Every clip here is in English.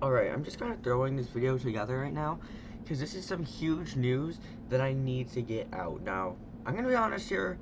Alright, I'm just kind of throwing this video together right now because this is some huge news that I need to get out. Now, I'm going to be honest here.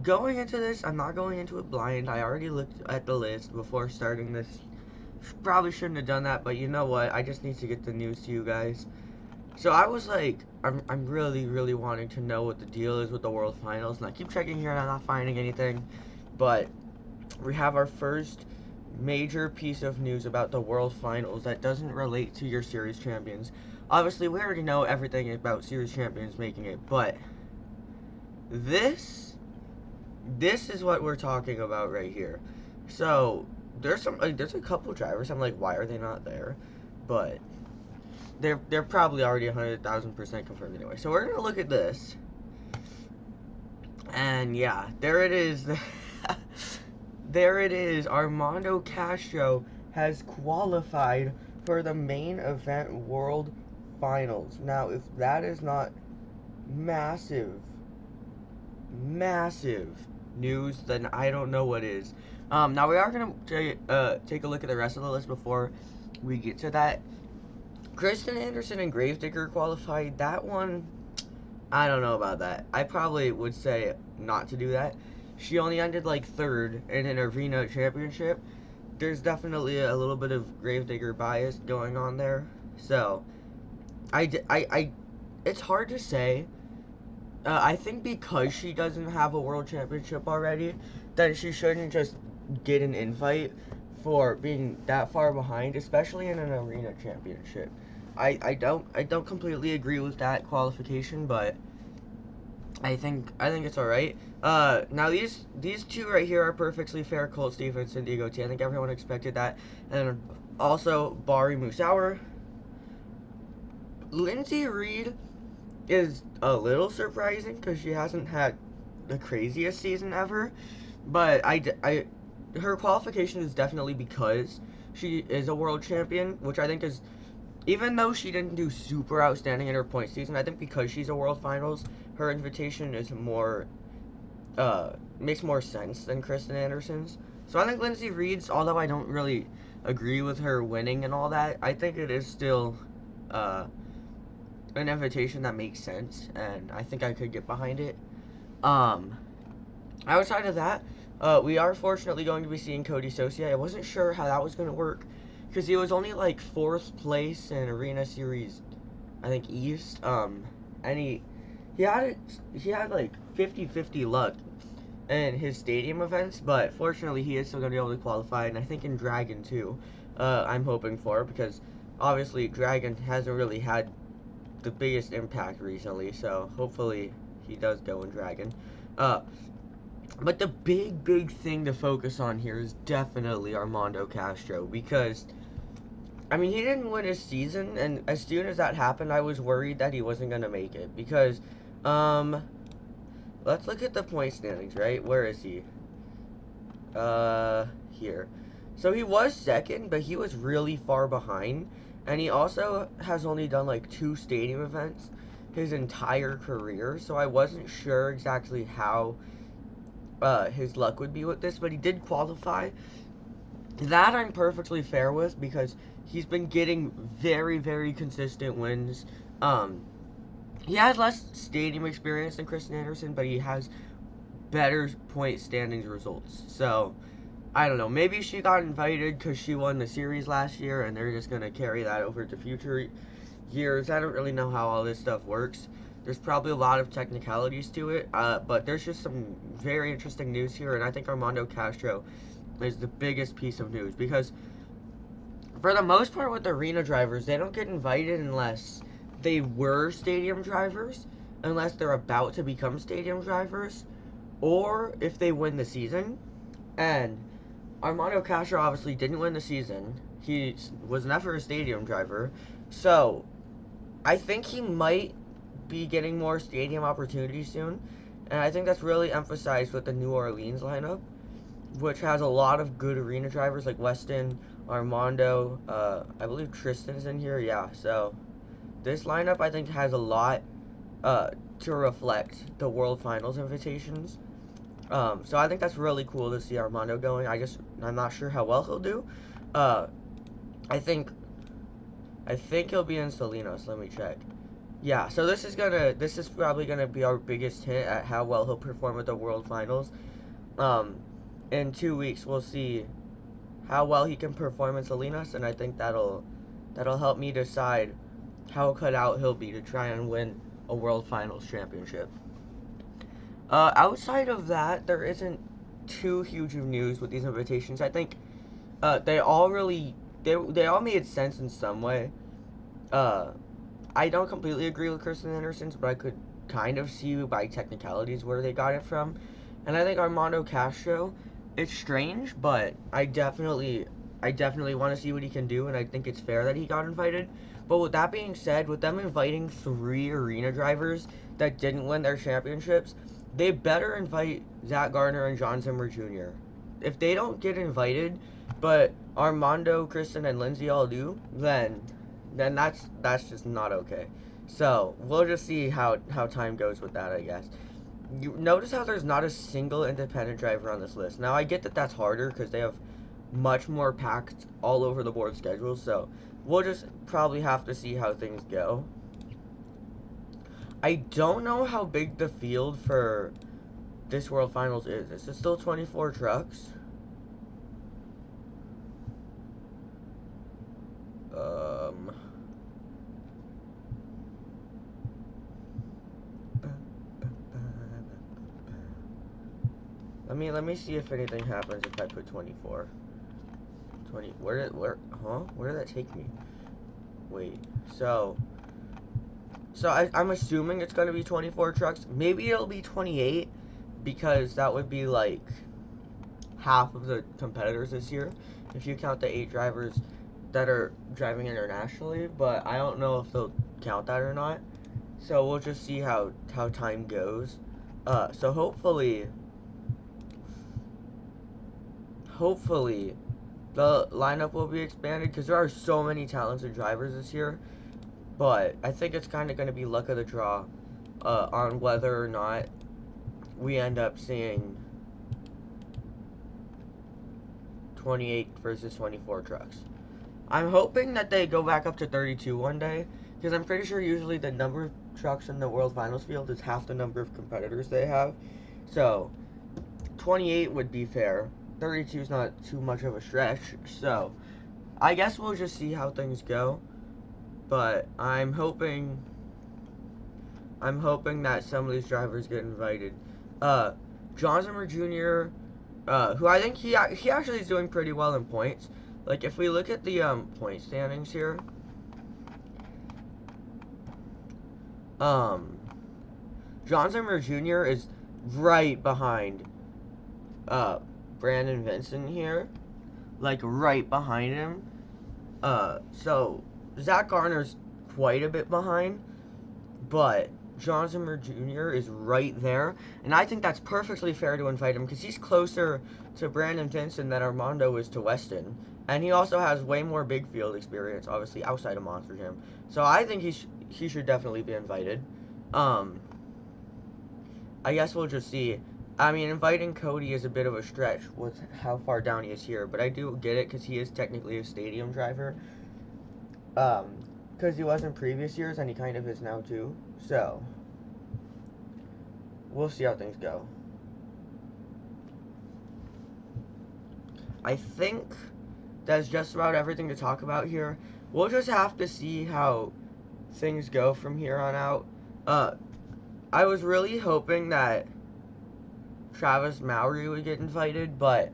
Going into this, I'm not going into it blind. I already looked at the list before starting this. Probably shouldn't have done that, but you know what? I just need to get the news to you guys. So I was like, I'm really wanting to know what the deal is with the World Finals, and I keep checking here and I'm not finding anything. But we have our first major piece of news about the World Finals that doesn't relate to your series champions. Obviously, we already know everything about series champions making it, but this is what we're talking about right here. So there's there's a couple drivers. I'm like, why are they not there? But they're probably already 100,000% confirmed anyway. So we're gonna look at this, and yeah, there it is. There it is. Armando Castro has qualified for the main event World Finals. Now, if that is not massive, massive news, then I don't know what is. Now we are gonna take a look at the rest of the list before we get to that. Kristen Anderson and Gravedigger qualified. That one, I don't know about that. I probably would say not to do that. She only ended like third in an arena championship. There's definitely a little bit of Gravedigger bias going on there. So, it's hard to say. I think because she doesn't have a world championship already, that she shouldn't just get an invite for being that far behind, especially in an arena championship. I don't completely agree with that qualification, but I think it's all right. Now these two right here are perfectly fair. Colt Stevens and Diego T. I think everyone expected that, and also Bari Musauer. Lindsay Reed is a little surprising because she hasn't had the craziest season ever, but her qualification is definitely because she is a world champion, which I think is, even though she didn't do super outstanding in her point season, I think because she's a World Finals, her invitation is more, makes more sense than Kristen Anderson's. So I think Lindsay Reed's, although I don't really agree with her winning and all that, I think it is still, an invitation that makes sense, and I think I could get behind it. Outside of that, we are fortunately going to be seeing Cody Socia. I wasn't sure how that was going to work, because he was only like 4th place in Arena Series, I think East, and he had like 50-50 luck in his stadium events, but fortunately he is still going to be able to qualify, and I think in Dragon too, I'm hoping for, because obviously Dragon hasn't really had the biggest impact recently, so hopefully he does go in Dragon. But the big thing to focus on here is definitely Armando Castro, because I mean, he didn't win his season, and as soon as that happened, I was worried that he wasn't gonna make it, because let's look at the point standings, right? Where is he? Here. So he was second, but he was really far behind. And he also has only done like 2 stadium events his entire career. So I wasn't sure exactly how his luck would be with this, but he did qualify. That I'm perfectly fair with because he's been getting very consistent wins. He has less stadium experience than Kristen Anderson, but he has better point standings results. So I don't know. Maybe she got invited because she won the series last year, and they're just going to carry that over to future years. I don't really know how all this stuff works. There's probably a lot of technicalities to it, but there's just some very interesting news here, and I think Armando Castro is the biggest piece of news because for the most part with arena drivers, they don't get invited unless they were stadium drivers, unless they're about to become stadium drivers, or if they win the season. And Armando Castro obviously didn't win the season. He was never a stadium driver. So, I think he might be getting more stadium opportunities soon. And I think that's really emphasized with the New Orleans lineup, which has a lot of good arena drivers like Weston, Armando, I believe Tristan's in here. Yeah, so this lineup I think has a lot to reflect the World Finals invitations. So I think that's really cool to see Armando going. I'm not sure how well he'll do. I think he'll be in Salinas. Let me check. Yeah, so this is probably gonna be our biggest hint at how well he'll perform at the World Finals. Um, in 2 weeks we'll see how well he can perform in Salinas, and I think that'll help me decide how cut out he'll be to try and win a World Finals championship. Outside of that, there isn't too huge of news with these invitations. I think they all really they all made sense in some way. Uh, I don't completely agree with Kristen Anderson's, but I could kind of see by technicalities where they got it from. And I think Armando Castro, it's strange, but I definitely want to see what he can do, and I think it's fair that he got invited. But with that being said, with them inviting 3 arena drivers that didn't win their championships, they better invite Zach Gardner and John Zimmer Jr. If they don't get invited, but Armando, Kristen, and Lindsay all do, then that's just not okay. So we'll just see how time goes with that, I guess. You notice how there's not a single independent driver on this list. Now I get that that's harder because they have much more packed all over the board schedules. So we'll just probably have to see how things go. I don't know how big the field for this World Finals is. Is it still 24 trucks? Let me see if anything happens if I put 24. Where did that take me? Wait, so I'm assuming it's gonna be 24 trucks. Maybe it'll be 28 because that would be like half of the competitors this year if you count the 8 drivers that are driving internationally, but I don't know if they'll count that or not. So we'll just see how time goes. So hopefully the lineup will be expanded because there are so many talented drivers this year. But I think it's kind of going to be luck of the draw on whether or not we end up seeing 28 versus 24 trucks. I'm hoping that they go back up to 32 one day, because I'm pretty sure usually the number of trucks in the World Finals field is half the number of competitors they have. So 28 would be fair. 32 is not too much of a stretch. So I guess we'll just see how things go. But I'm hoping that some of these drivers get invited. John Zimmer Jr., who I think he actually is doing pretty well in points. Like if we look at the point standings here, John Zimmer Jr. is right behind Brandon Vincent here, like right behind him. So Zach Garner's quite a bit behind, but John Zimmer Jr. is right there, and I think that's perfectly fair to invite him because he's closer to Brandon Vincent than Armando is to Weston, and he also has way more big field experience, obviously outside of Monster Jam. So I think he should definitely be invited. I guess we'll just see. I mean, inviting Cody is a bit of a stretch with how far down he is here, but I do get it because he is technically a stadium driver. Because he was in previous years, and he kind of is now too. So, we'll see how things go. I think that's just about everything to talk about here. We'll just have to see how things go from here on out. I was really hoping that Travis Mowry would get invited, but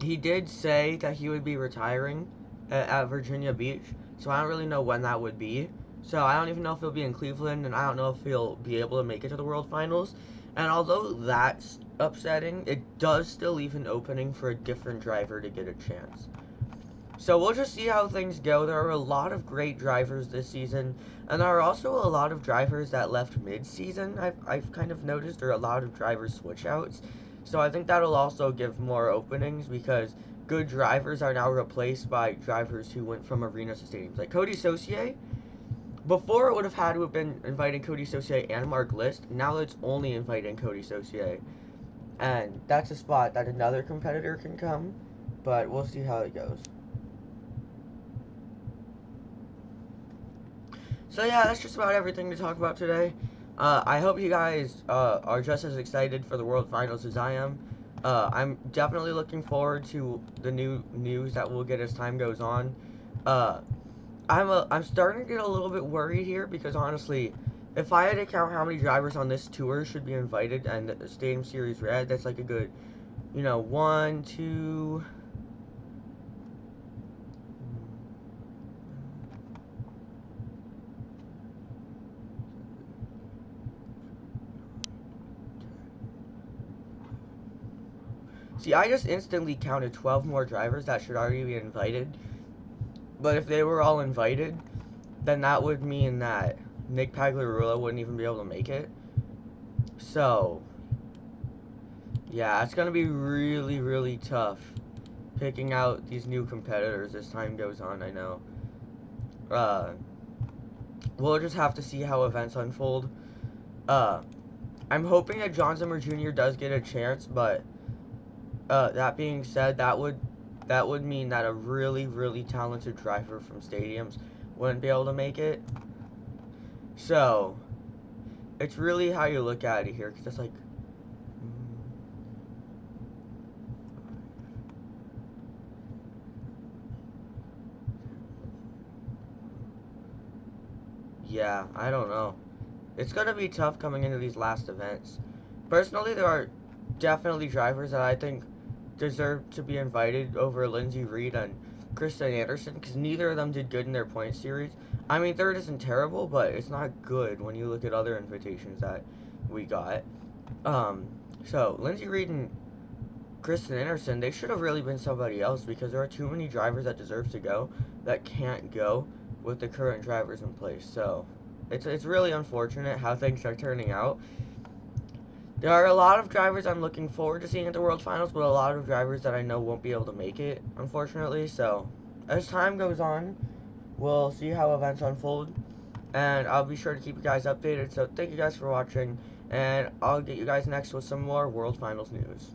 he did say that he would be retiring at Virginia Beach, so I don't really know when that would be. So I don't even know if he'll be in Cleveland, and I don't know if he'll be able to make it to the World Finals. And although that's upsetting, it does still leave an opening for a different driver to get a chance. So we'll just see how things go. There are a lot of great drivers this season, and there are also a lot of drivers that left mid-season. I've kind of noticed there are a lot of driver switch-outs. So I think that'll also give more openings because good drivers are now replaced by drivers who went from arenas to stadiums. Like Cody Saucier, before it would have had to have been inviting Cody Saucier and Mark List. Now it's only inviting Cody Saucier. And that's a spot that another competitor can come, but we'll see how it goes. So yeah, that's just about everything to talk about today. I hope you guys are just as excited for the World Finals as I am. I'm definitely looking forward to the new news that we'll get as time goes on. Uh, I'm starting to get a little bit worried here because honestly, if I had to count how many drivers on this tour should be invited and the Stadium Series Red, that's like a good, one, two. See, I just instantly counted 12 more drivers that should already be invited. But if they were all invited, then that would mean that Nick Pagliarulo wouldn't even be able to make it. So, yeah, it's going to be really, really tough picking out these new competitors as time goes on, I know. Uh, we'll just have to see how events unfold. Uh, I'm hoping that John Zimmer Jr. does get a chance, but that being said, that would mean that a really, really talented driver from stadiums wouldn't be able to make it. So, it's really how you look at it here, because it's like, yeah, I don't know. It's going to be tough coming into these last events. Personally, there are definitely drivers that I think deserve to be invited over Lindsey Reed and Kristen Anderson, because neither of them did good in their point series. I mean, third isn't terrible, but it's not good when you look at other invitations that we got. Um, so Lindsey Reed and Kristen Anderson, they should have really been somebody else because there are too many drivers that deserve to go that can't go with the current drivers in place. So it's really unfortunate how things are turning out. There are a lot of drivers I'm looking forward to seeing at the World Finals, but a lot of drivers that I know won't be able to make it, unfortunately. So as time goes on, we'll see how events unfold, and I'll be sure to keep you guys updated. So thank you guys for watching, and I'll get you guys next with some more World Finals news.